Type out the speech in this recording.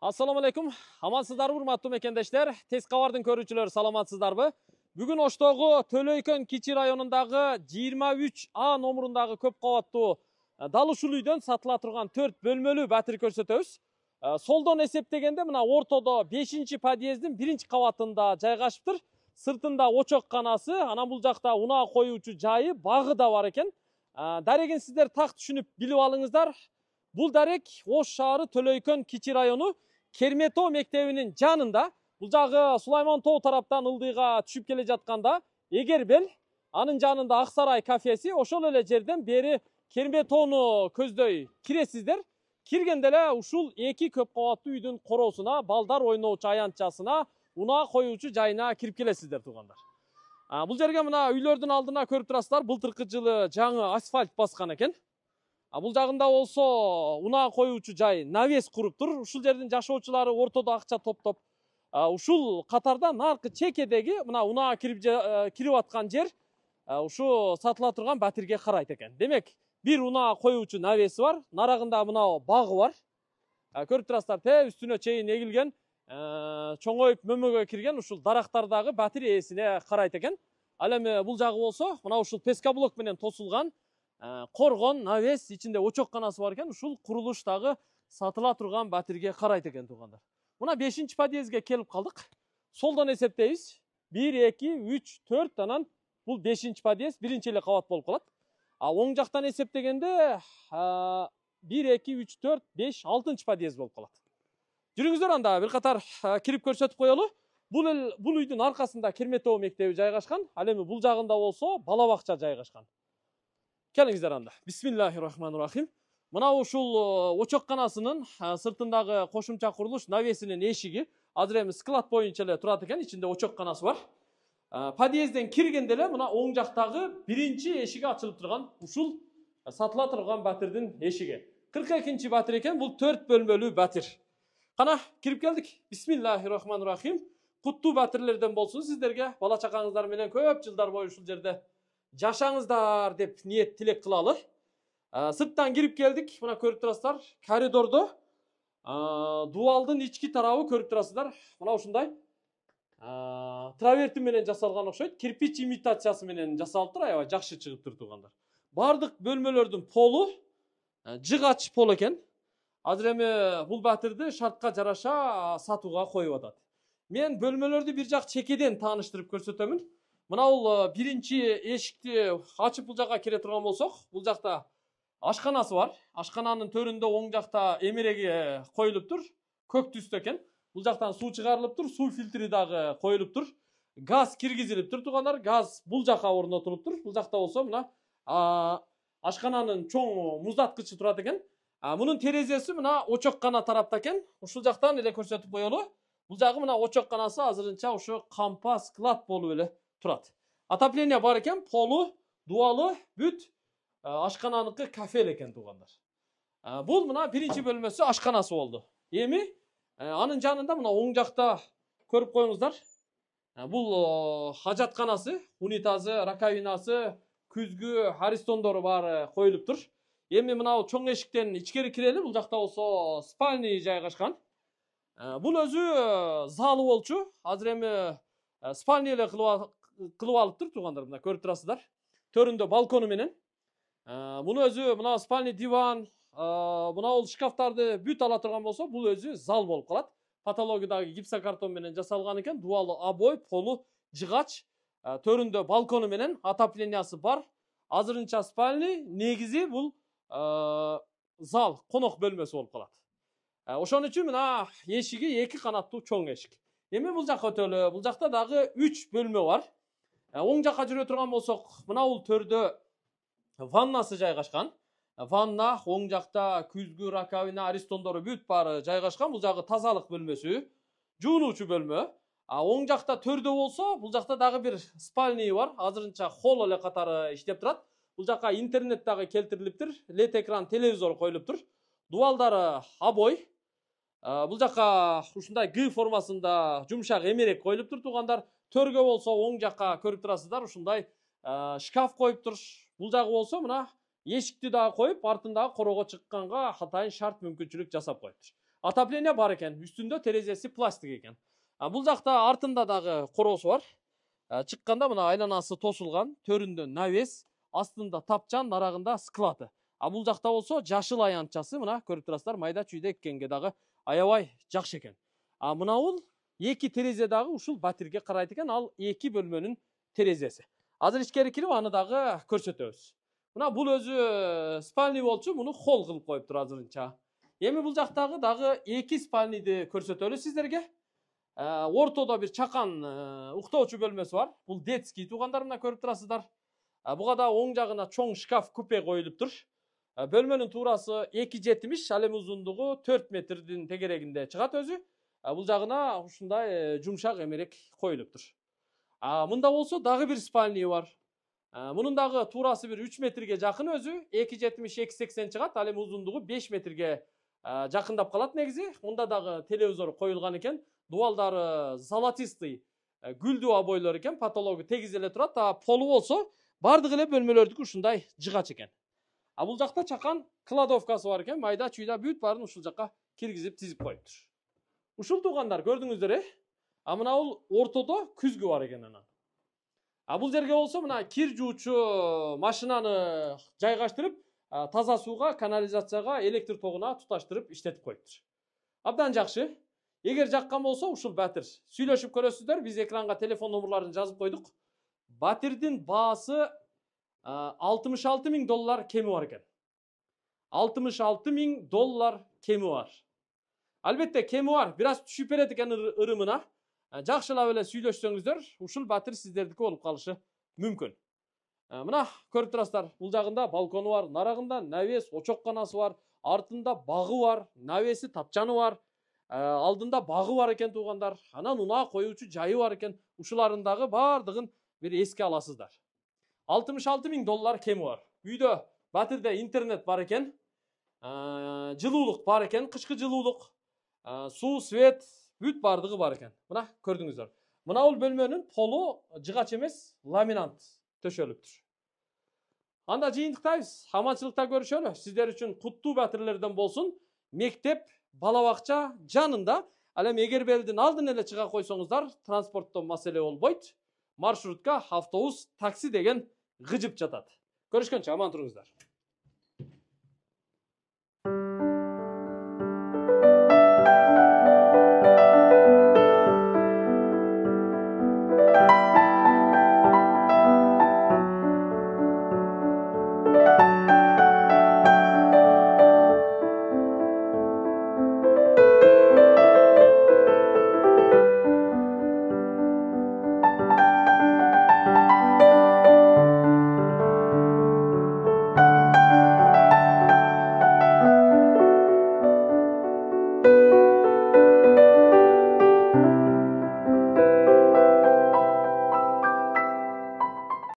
Assalamu alaikum. Амансыздарбы, урматтуу мекендештер? Тез кабардын көрүүчүлөрү саламатсыздарбы? Бүгүн Оштогу Төлөйкөн Кичи районундагы 23А номурундагы көп кабаттуу дал ушул үйдөн сатыла турган 4 бөлмөлүү батир көрсөтөбүз. Солдон эсептегенде мына ортодо 5-подъездин 1-кабатында жайгашыптыр. Сыртында очок канасы, анан бул жакта унаа коюучу жайы, багы да бар экен. Дарегин сиздер так түшүнүп билип алыңыздар. Бул дарек Ош шаары Төлөйкөн Кичи району Керметоо мектебинин жанында. Бул жагы Сулайман Тоо тараптан ылдыйга түшүп келе жатканда Эгербел, анын жанында Аксарай кафеси, ошол эле жерден бери Керметоону көздөй киресиздер. Киргенде эле ушул эки көп кабаттуу үйдүн короосуна, балдар ойноочу аянтчасына, унаа коюучу жайына кирип келесиздер туугандар. Бул жерге мына үйлөрдүн алдына көрүп турасыздар, былтыркы жылы жаңы асфальт баскан экен. Бул жагында болсо унаа коюучу жай навес куруптур. Ушул жердин жашоочулары ортодо акча топтоп, ушул катарда наркы чекедеги мына унаа кирип аткан жер ушу сатыла турган батирге карайт экен. Демек, бир унаа коюучу навеси бар, нарагында мына багы бар. Көрүп турасыздар, үстүнө чейин эгилген, чоңоюп мөмөгө кирген ушул дарактардагы батир ээсине карайт экен. Ал эми бул жагы болсо мына ушул пескоблок менен тосулган коргон, навес, ичинде очок канасы бар экен. Ушул курулуштагы сатыла турган батирге карайт экен туугандар. Мына 5-подъездге келип калдык. Солдон эсептейбиз. 1, 2, 3, 4, анан бул 5-подъезд, биринчи эле кабат болуп калат. Оң жактан эсептегенде 1, 2, 3, 4, 5, 6-подъезд болуп калат. Жүрүңүздөр, анда бир катар кирип көрсөтүп коелу. Бул үйдүн аркасында Керметоо мектеби жайгашкан. Ал эми бул жагында болсо бала бакча жайгашкан. Келиңиздер анда. Бисмиллахиррахманиррахим. Мына ушул очок канасынын сыртындагы кошумча курулуш навесинин эшиги азыр эми склад боюнча эле турат экен, ичинде очок канасы бар. Подъезден киргенде эле мына оң жактагы биринчи эшиги ачылып турган ушул сатыла турган батирдин эшиги. 42-чи батир экен, бул 4 бөлмөлүү батир. Кана кирип келдик. Бисмиллахиррахманиррахим. Куттуу батирлерден болсун сиздерге, бала чакаңыздар менен көп жылдар бою ушул жерде жашаңыздар деп ниет тилек кылалы. Сырттан кирип келдик. Мына көрүп турасыздар, коридордо дубалдын ички тарабы көрүп турасыздар. Мына ушундай траверти менен жасалган окшойт. Кирпич имитациясы менен жасалыптыр, аябай жакшы чыгыптыр туугандар. Бардык бөлмөлөрдүн полу жыгач пол экен. Азыр эми бул батирди шартка жараша сатууга коюп атат. Мен бөлмөлөрдү бир жак чекеден тааныштырып көрсөтөмүн. Мына бул биринчи эшикти ачып бул жакка кире турган болсок, бул жакта ашканасы бар. Ашкананын төрүндө оң жакта эмереги коюлуптур, көк түстө экен. Бул жактан суу чыгарылыптыр, суу фильтри дагы коюлуптур. Газ киргизилиптир туугандар, газ бул жакка орнотулуптур. Бул жакта болсо мына ашкананын чоң муздаткычы турат экен. Мунун терезеси мына очок кана тарапта экен. Ушул жактан эле көрсөтүп коелу. Бул жагы мына очок канасы азырынча ушу кампа склад болуп эле турат. Отопление бар экен, полу, дуалы, бүт ашкананыкы кафе экен туугандар. Бул мына биринчи бөлмөсү ашканасы болду. Эми анын жанында мына оң жакта көрүп коюңуздар. Бул хажатканасы, унитазы, раковинасы, күзгү, аристондору баары коюлуптур. Эми мына чоң эшиктен ичкери кирели, бул жакта болсо спальня жайгашкан. Бул өзү залы болчу. Азыр эми спальня эле кылып алыптыр туугандар, мына көрүп турасыздар. Төрүндө балкону менен. Муну өзү мына спальня диван, мына ол шкафтарды бүт ала турган болсо, бул өзү зал болуп калат. Патологиядагы гипсокартон менен жасалган экен, дубалы обой, полу жыгач, төрүндө балкону менен, отоплениясы бар. Азырынча спальня, негизи бул зал, конок бөлмөсү болуп калат. Ошон үчүн мына эшиги 2 канаттуу чоң эшик. Эми бул жакка өтөлү. Бул жакта дагы 3 бөлмө бар. Оң жакка жүрө турган болсок, мына бул төрдө ваннасы жайгашкан. Ванна, оң жакта күзгү, раковина, аристондору бүт баары жайгашкан. Бул жагы тазалык бөлмөсү, жуунуучу бөлмө. Оң жакта төрдө болсо, бул жакта дагы бир спальня бар. Азырынча холл эле катары иштеп турат. Бул жакка интернет дагы келтирилиптир. LED экран телевизор коюлуптур. Дубалдары обой. Бул жакка ушундай Г формасында жумшак эмерек коюлуптур туугандар. Төргө болсо оң жакка көрүп турасыздар, ушундай шкаф коюптур. Бул жагы болсо мына эшикти дагы коюп, артындагы короого чыкканга атайын шарт мүмкүнчүлүк жасап коюптур. Отопление бар экен, үстүндө терезеси пластик экен. Бул жакта артында дагы короосу бар. Чыкканда мына айланасы тосулган, төрүндө навес, астында тапчан, нарагында склады. Бул жакта болсо жашыл аянтчасы, мына көрүп турасыздар, майда чүйдө эккенге дагы аябай жакшы экен. Мына бул эки терезе дагы ушул батирге карайт экен, ал эки бөлмөнүн терезеси. Азыр ичкери кирип аны дагы көрсөтөбүз. Мына бул өзү спальный болчу, муну холл кылып коюптур азырынча. Эми бул жактагы дагы эки спальныйды көрсөтөлү сиздерге. Ортодо бир чакан уктоочу бөлмөсү бар. Бул детский туугандар, мына көрүп турасыздар. Буга да оң жагына чоң шкаф купе коюлуптур. Бөлмөнүн туурасы 2,70, ал эми узундугу 4 метрдин тегерегинде чыгат өзү. Бул жагына ушундай жумшак эмерек коюлуптур. Мында болсо дагы бир спальный бар. Мунун дагы туурасы бир 3 метрге жакын өзү, 2,70-2,80 чыгат, ал эми узундугу 5 метрге жакындап калат негизи. Мында дагы телевизор коюлган экен. Дуалдары золотистый, гүлдүү обойлор экен, потологу тегиз эле турат. Полу болсо бардык эле бөлмөлөрдүкү ушундай жыгач экен. Бул жакта чакан кладовкасы бар экен, майда чүйдө бүт баарын ушул жакка киргизип тизип коюптур. Ушул туугандар көрдүңүздөр, мына бул ортодо күзгү бар экен анан. Бул жерге болсо мына кир жуучу машинаны жайгаштырып, таза сууга, канализацияга, электр тогуна туташтырып иштетип коюптур. Абдан жакшы. Эгер жаккан болсо ушул батир сүйлөшүп көрөсүздөр, биз экранга телефон номерларын жазып койдук. Батирдин баасы $66,000 кеми бар экен. $66,000 кеми бар. Албетте кеми бар, бир аз түшүп берет экен ырымына. Жакшылап эле сүйлөшсөңүздөр, ушул батир сиздердики болуп калышы мүмкүн. Мына көрүп турасыздар, бул жагында балкону бар, нарагында навес, очокканасы бар, артында багы бар, навеси тапчаны бар. Алдында багы бар экен туугандар. Анан унаа коюучу жайы бар экен. Ушулардын дагы бардыгын бир эске аласыздар. $66,000 кеми бар. Үйдө батирде интернет бар экен. Жылуулук бар экен, кышкы жылуулук. Суу, свет, бүт бардыгы бар экен. Мына көрдүңүздөр. Мына бул бөлмөнүн полу жыгач эмес, ламинант төшөлүптүр. Анда жыйынтыктайбыз. Аманчылыкта көрүшөлү. Сиздер үчүн куттуу батирлерден болсун. Мектеп, бала бакча жанында. Ал эми эгер белдин алдын эле чыга койсоңуздар, транспорттон маселе болбойт. Маршрутка, автобус, такси деген гыжып жатат. Көрүшкөнчө аман туруңуздар.